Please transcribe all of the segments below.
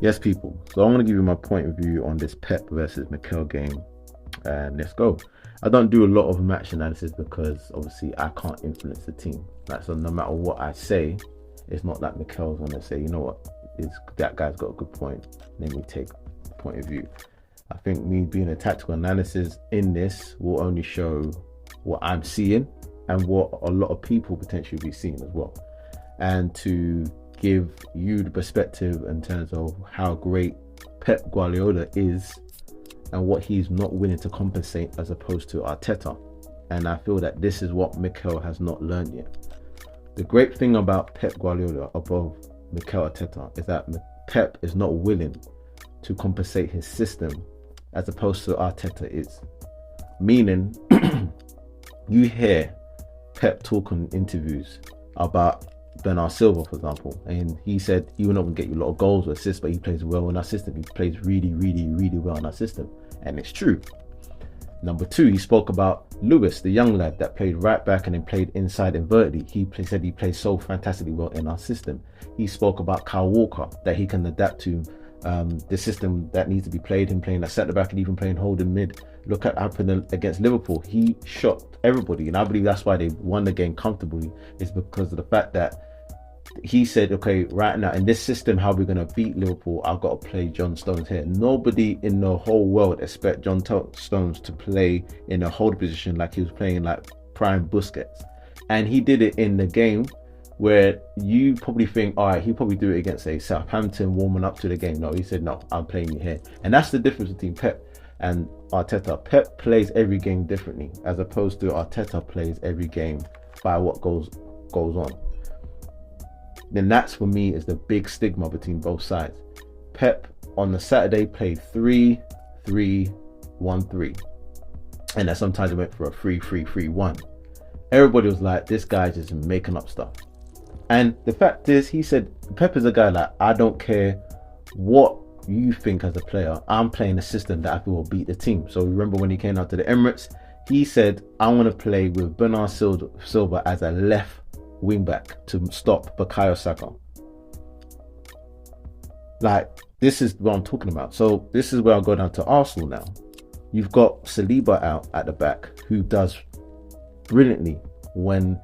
Yes, people. So I'm going to give you my point of view on this Pep versus Mikel game, and let's go. I don't do a lot of match analysis because obviously I can't influence the team. Like, so no matter what I say, it's not like Mikel's going to say, you know what, that guy's got a good point. Let me take a point of view. I think me being a tactical analysis in this will only show what I'm seeing and what a lot of people potentially be seeing as well, and to give you the perspective in terms of how great Pep Guardiola is and what he's not willing to compensate as opposed to Arteta. And I feel that this is what Mikel has not learned yet. The great thing about Pep Guardiola above Mikel Arteta is that Pep is not willing to compensate his system as opposed to Arteta is. Meaning, you hear Pep talk in interviews about Bernard Silva, for example, and he said he will not get you a lot of goals or assists, but he plays well in our system. He plays really, really, really well in our system, and it's true. Number two, he spoke about Lewis, the young lad that played right back and then played inside invertedly. Said he plays so fantastically well in our system. He spoke about Kyle Walker, that he can adapt to the system that needs to be played, him playing at centre back and even playing holding mid. Look at what happened against Liverpool. He shot everybody, and I believe that's why they won the game comfortably, is because of the fact that he said, okay, right now in this system, how we're going to beat Liverpool, I've got to play John Stones here. Nobody in the whole world expect John Stones to play in a hold position like he was playing like prime Busquets, and he did it in the game where you probably think, all right, he'll probably do it against a Southampton warming up to the game. No, he said, no, I'm playing you here. And that's the difference between Pep and Arteta. Pep plays every game differently, as opposed to Arteta plays every game by what goes on. Then that's, for me, is the big stigma between both sides. Pep on the Saturday played 3-3-1-3, and then sometimes it went for a 3-3-3-1. Everybody was like, this guy's just making up stuff. And the fact is, he said, Pep is a guy like, I don't care what you think as a player, I'm playing a system that I feel will beat the team. So remember when he came out to the Emirates, he said, I want to play with Bernard Silva as a left wing back to stop Bukayo Saka. Like, this is what I'm talking about. So this is where I'll go down to Arsenal now. You've got Saliba out at the back, who does brilliantly when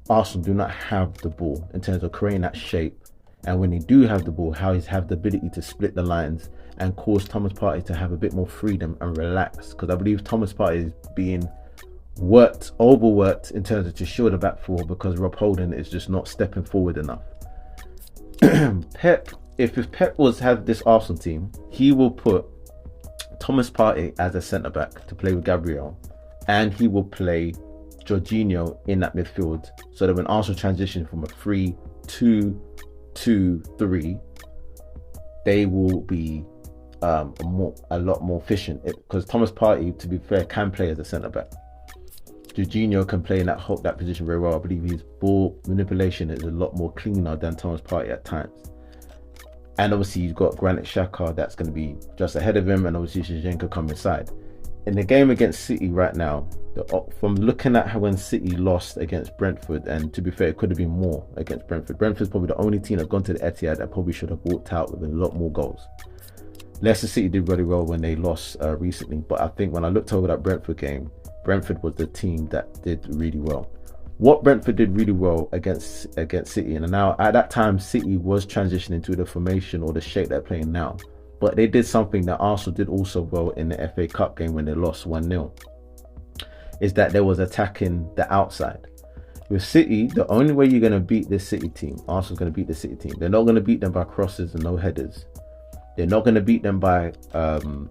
Arsenal do not have the ball in terms of creating that shape. And when they do have the ball, how he's have the ability to split the lines and cause Thomas Partey to have a bit more freedom and relax. Because I believe Thomas Partey is being overworked in terms of to show the back four, because Rob Holding is just not stepping forward enough. If Pep have this Arsenal team, he will put Thomas Partey as a centre back to play with Gabriel, and he will play Jorginho in that midfield, so that when Arsenal transition from a 3-2-2-3, they will be a lot more efficient, because Thomas Partey, to be fair, can play as a centre back. Jorginho can play in that position very well. I believe his ball manipulation is a lot more cleaner than Thomas Partey at times. And obviously you've got Granit Xhaka that's going to be just ahead of him, and obviously Zinchenko come inside. In the game against City right now, from looking at how when City lost against Brentford, and to be fair, it could have been more against Brentford. Brentford's probably the only team that gone to the Etihad that probably should have walked out with a lot more goals. Leicester City did really well when they lost recently, but I think when I looked over that Brentford game, Brentford was the team that did really well. What Brentford did really well against City, and now at that time City was transitioning to the formation or the shape they're playing now, but they did something that Arsenal did also well in the FA Cup game when they lost 1-0, is that there was attacking the outside. With City, the only way you're going to beat this City team, Arsenal's going to beat the City team, they're not going to beat them by crosses and no headers. They're not going to beat them by long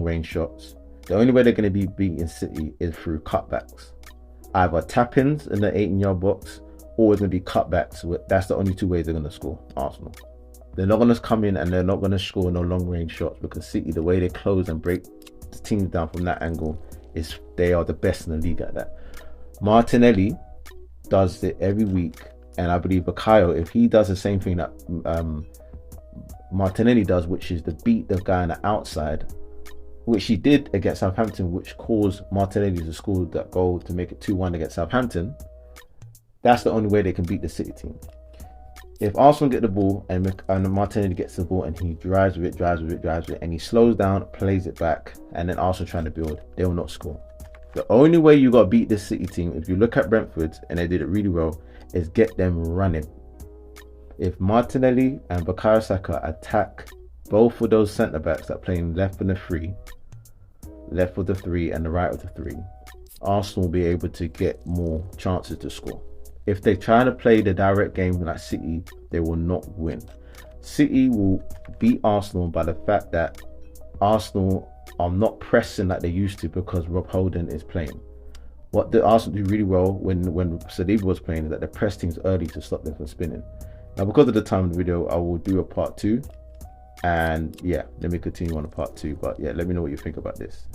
range shots. The only way they're going to be beating City is through cutbacks. Either tap-ins in the 18-yard box, or it's going to be cutbacks. That's the only two ways they're going to score, Arsenal. They're not going to come in and they're not going to score no long-range shots, because City, the way they close and break the teams down from that angle, is they are the best in the league at that. Martinelli does it every week, and I believe Bukayo, if he does the same thing that Martinelli does, which is to beat the guy on the outside, which he did against Southampton, which caused Martinelli to score that goal to make it 2-1 against Southampton, that's the only way they can beat the City team. If Arsenal get the ball and Martinelli gets the ball and he drives with it, and he slows down, plays it back, and then Arsenal trying to build, they will not score. The only way you got to beat this City team, if you look at Brentford, and they did it really well, is get them running. If Martinelli and Bukayo Saka attack both of those centre backs that are playing left of the three and the right of the three, Arsenal will be able to get more chances to score. If they try to play the direct game like City, they will not win. City will beat Arsenal by the fact that Arsenal are not pressing like they used to because Rob Holding is playing. What the Arsenal do really well when Saliba was playing is that they press teams early to stop them from spinning. Now, because of the time of the video, I will do a part 2. And yeah, let me continue on a part 2. But yeah, let me know what you think about this.